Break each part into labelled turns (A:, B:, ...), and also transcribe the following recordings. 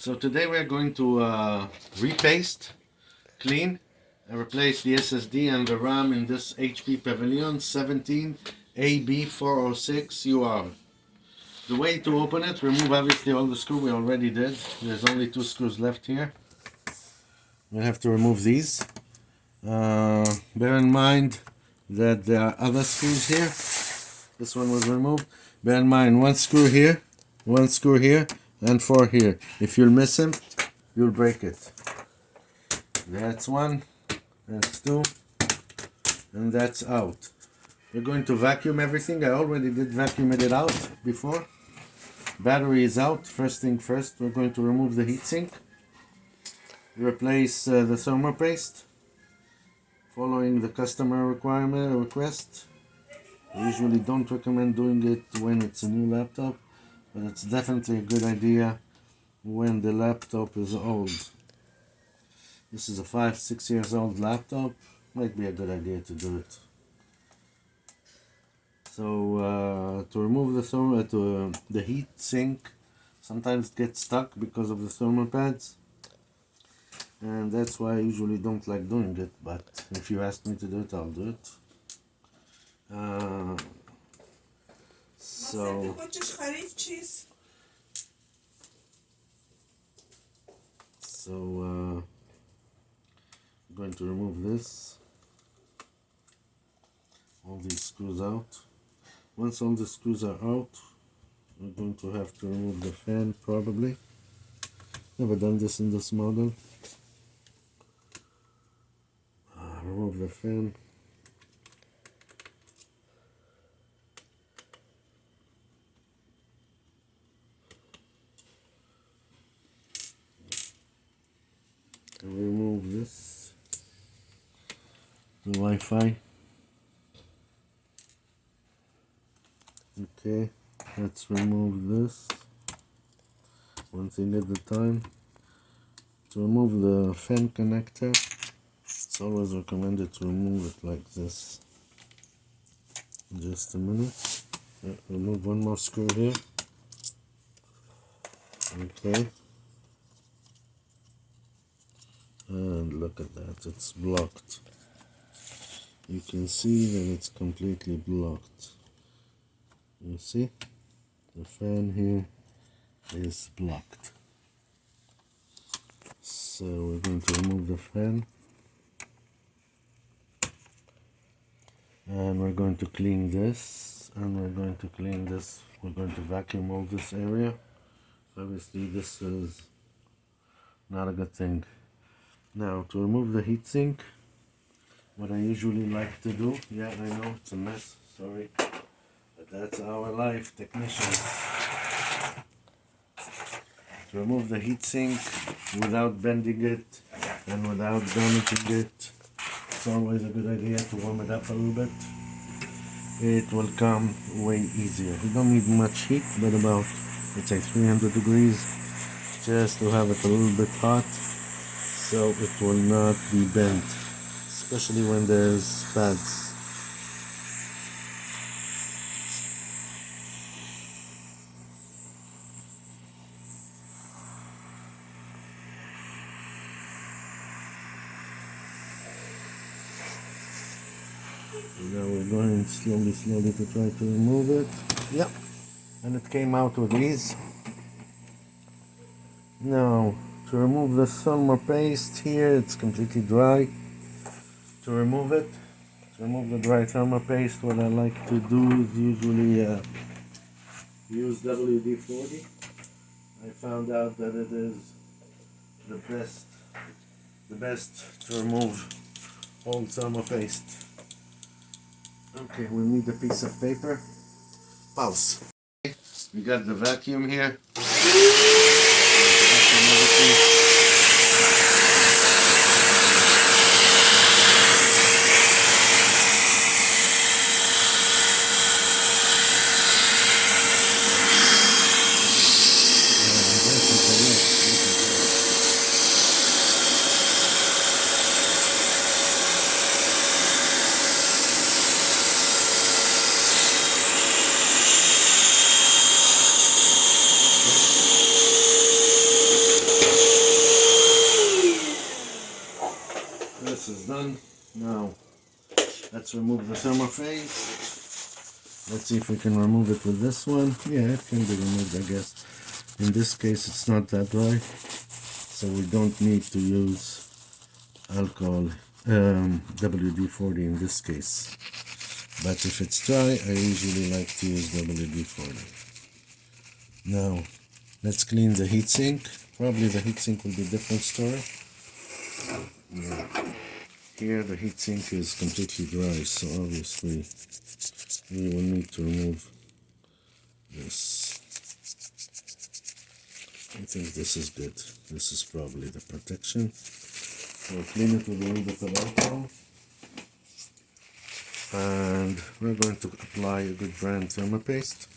A: So today we're going to repaste, clean, and replace the SSD and the RAM in this HP Pavilion 17 AB406UR. The way to open it, remove obviously all the screws we already did. There's only 2 screws left here. We have to remove these. Bear in mind that there are other screws here. This one was removed. Bear in mind, 1 screw here, 1 screw here, and 4 here. If you'll miss them, you'll break it. That's 1, that's 2, and that's out. We're going to vacuum everything. I already did vacuum it out before. Battery is out. First thing first, we're going to remove the heatsink. Replace the thermal paste, following the customer request. I usually don't recommend doing it when it's a new laptop, but it's definitely a good idea when the laptop is old. This is a 5-6 years old laptop. Might be a good idea to do it. So to remove the heat sink, sometimes it gets stuck because of the thermal pads, and that's why I usually don't like doing it, but if you ask me to do it, I'll do it. So I'm going to remove this, all these screws out. Once all the screws are out, we're going to have to remove the fan probably. Never done this in this model. Remove the fan. Remove this, the Wi-Fi. Okay, let's remove this, one thing at a time. To remove the fan connector, it's always recommended to remove it like this. Just a minute. Remove one more screw here. Okay. And look at that, it's blocked. You can see that it's completely blocked. You see? The fan here is blocked. So we're going to remove the fan. And we're going to clean this. And we're going to clean this. We're going to vacuum all this area. Obviously this is not a good thing. Now, to remove the heatsink, what I usually like to do, yeah, I know it's a mess, sorry, but that's our life, technicians. To remove the heatsink without bending it and without damaging it, it's always a good idea to warm it up a little bit. It will come way easier. You don't need much heat, but about, let's say, 300 degrees, just to have it a little bit hot, so it will not be bent, especially when there's pads. Now we're going slowly to try to remove it. Yep, and it came out with ease. Now, to remove the thermal paste here, it's completely dry. To remove the dry thermal paste, what I like to do is usually use WD-40. I found out that it is the best to remove old thermal paste. Okay, we need a piece of paper. Pause. We got the vacuum here. is done. Now let's remove the thermophase. Let's see if we can remove it with this one. Yeah, it can be removed, I guess. In this case, it's not that dry, so we don't need to use alcohol WD-40 in this case. But if it's dry, I usually like to use WD-40. Now, let's clean the heatsink. Probably the heatsink will be a different story. Yeah. Here the heatsink is completely dry, so obviously we will need to remove this. I think this is good. This is probably the protection. We'll clean it with a little bit of alcohol. And we're going to apply a good brand thermopaste.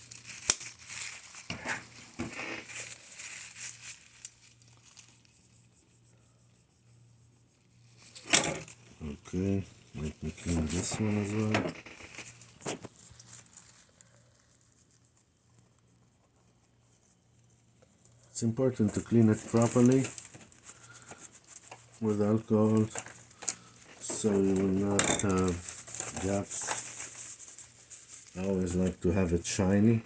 A: Okay, let me clean this one as well. It's important to clean it properly with alcohol so you will not have gaps. I always like to have it shiny.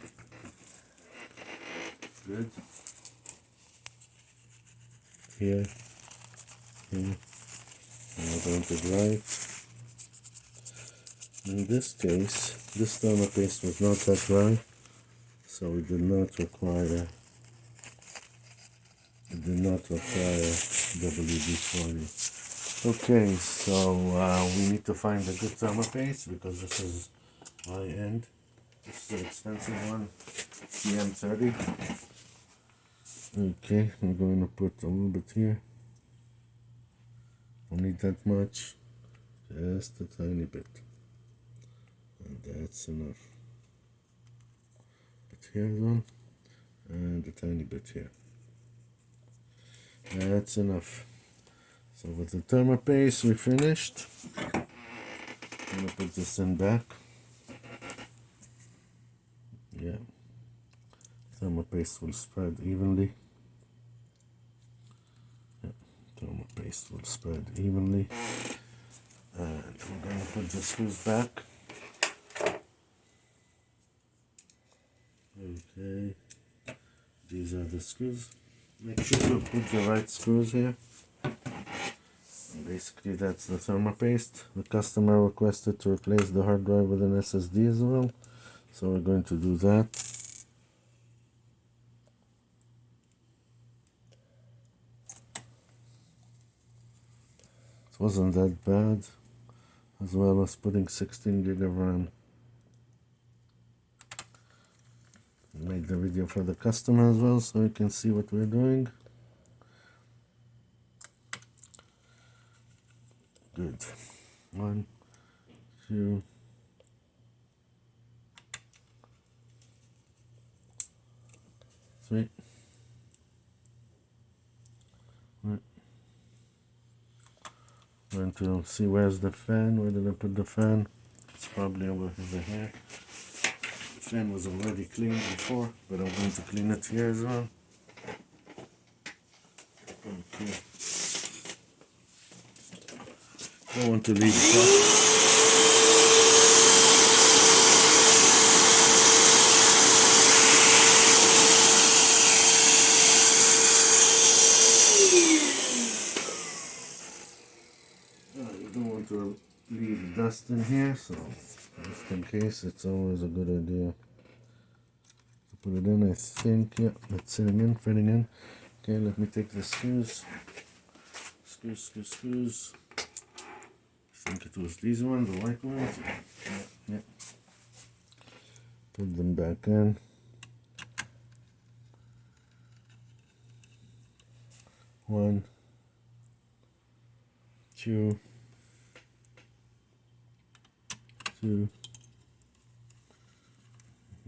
A: Good. Here. Here. And I'm going to dry it. In this case, this thermopaste was not that dry, so we did not require WD-40. Okay, so we need to find a good thermopaste because this is high end. This is an expensive one, CM30. Okay, I'm going to put a little bit here. Don't need that much, just a tiny bit, and that's enough. Bit here as well, and a tiny bit here. That's enough. So with the thermopaste we finished. I'm gonna put this in back. Yeah, thermopaste will spread evenly. Thermopaste will spread evenly, and we're going to put the screws back. Okay, these are the screws. Make sure to put the right screws here. And basically that's the thermopaste. The customer requested to replace the hard drive with an SSD as well, so we're going to do that. Wasn't that bad, as well as putting 16 gig of RAM. Made the video for the customer as well, so you can see what we're doing. Good. 1, 2, 3. Going to see where's the fan. Where did I put the fan? It's probably over here. The fan was already cleaned before, but I'm going to clean it here as well. Okay. I want to leave it off. To leave dust in here, so just in case, it's always a good idea to put it in. I think, yeah, it's sitting in, fitting in. Okay, let me take the screws. Screws. I think it was these ones, the white ones. Yeah. Put them back in. One, two.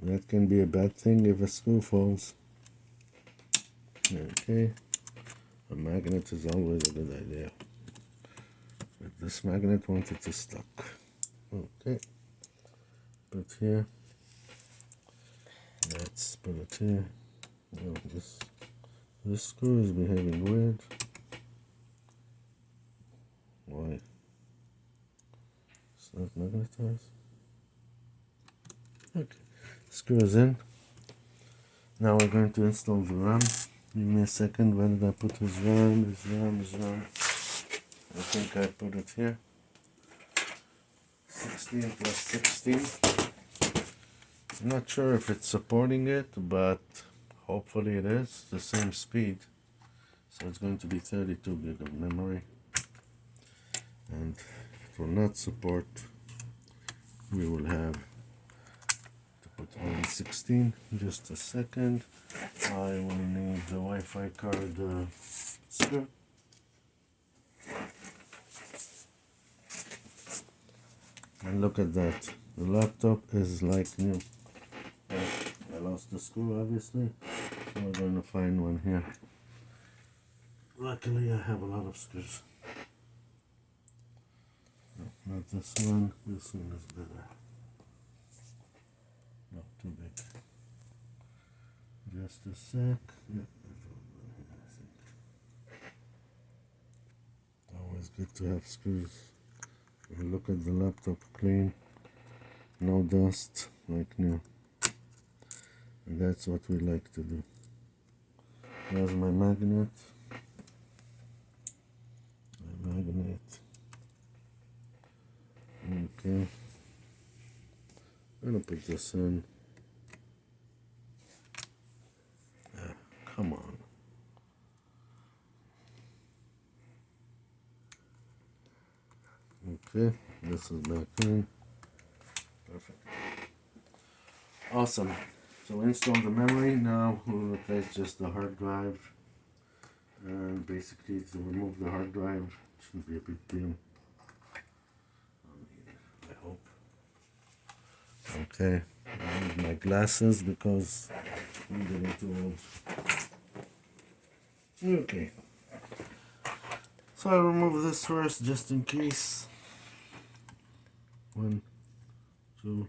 A: That can be a bad thing if a screw falls. Okay, a magnet is always a good idea, but this magnet wanted to stuck. Okay, put here. Let's put it here. Oh, this screw is behaving weird. Why? not magnetized. Okay, screws in. Now we're going to install the RAM. Give me a second. Where did I put his RAM? His RAM. I think I put it here. 16 plus 16. I'm not sure if it's supporting it, but hopefully it is the same speed. So it's going to be 32 gig of memory. And if it will not support, we will have to put only 16. Just a second. I will need the Wi-Fi card screw. And look at that. The laptop is like new. I lost the screw, obviously. So we're going to find one here. Luckily, I have a lot of screws. No, not this one. This one is better. No, too big. Just a sec. Yeah, there's one here, I think. Always good to have screws. Look at the laptop clean. No dust, like new. And that's what we like to do. There's my magnet. Okay. I'm gonna put this in. Come on. Okay, this is back in. Perfect. Awesome. So install the memory. Now we'll replace just the hard drive. And basically to remove the hard drive shouldn't be a big deal. I hope. Okay. I need my glasses because I'm getting too old. Okay. So I'll remove this first just in case. 1, 2.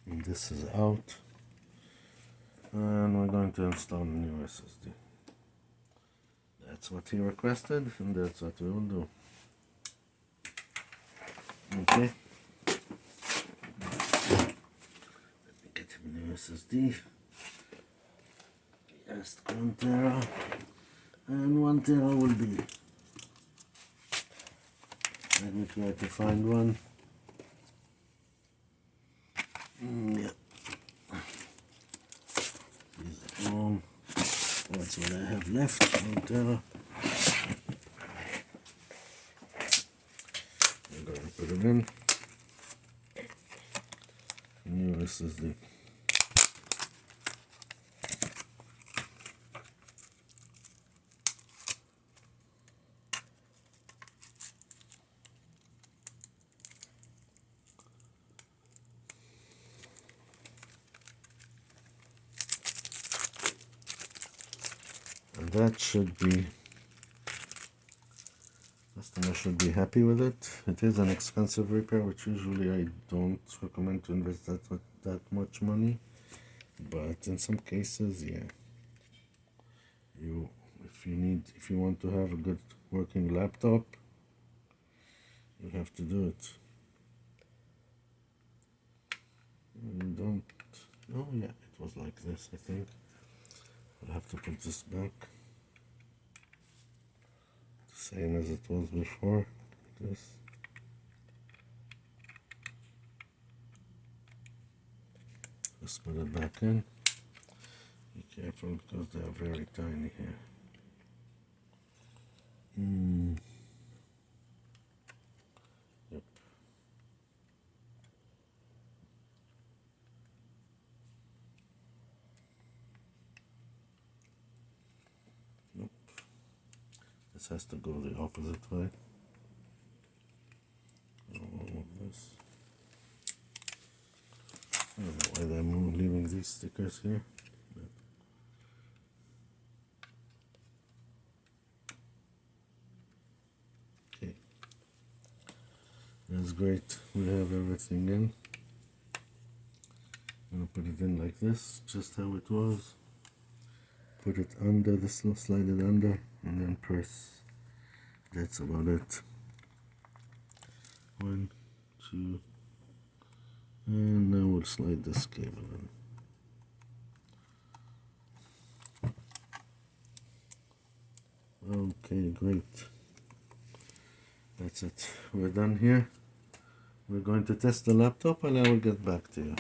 A: And this is out. And we're going to install a new SSD. That's what he requested, and that's what we will do. Okay. Let me get him a new SSD. Just 1 tera. And 1 tera will be. Let me try to find one. Yeah. He's at home. That's what I have left. 1 tera. I'm going to put it in. New SSD. And that should be, customer should be happy with it. It is an expensive repair, which usually I don't recommend to invest that much money. But in some cases, yeah. If you want to have a good working laptop, you have to do it. Oh yeah, it was like this, I think. I'll have to put this back. Same as it was before. This. Just put it back in. Be careful because they are very tiny here. Yep. Nope. This has to go the opposite way. All of this. I don't know why I'm leaving these stickers here. Okay. That's great. We have everything in. I'm gonna put it in like this, just how it was. Put it under the slide it under, and then press. That's about it. 1, 2, and now we'll slide this cable in. Okay, great. That's it. We're done here. We're going to test the laptop and I will get back to you.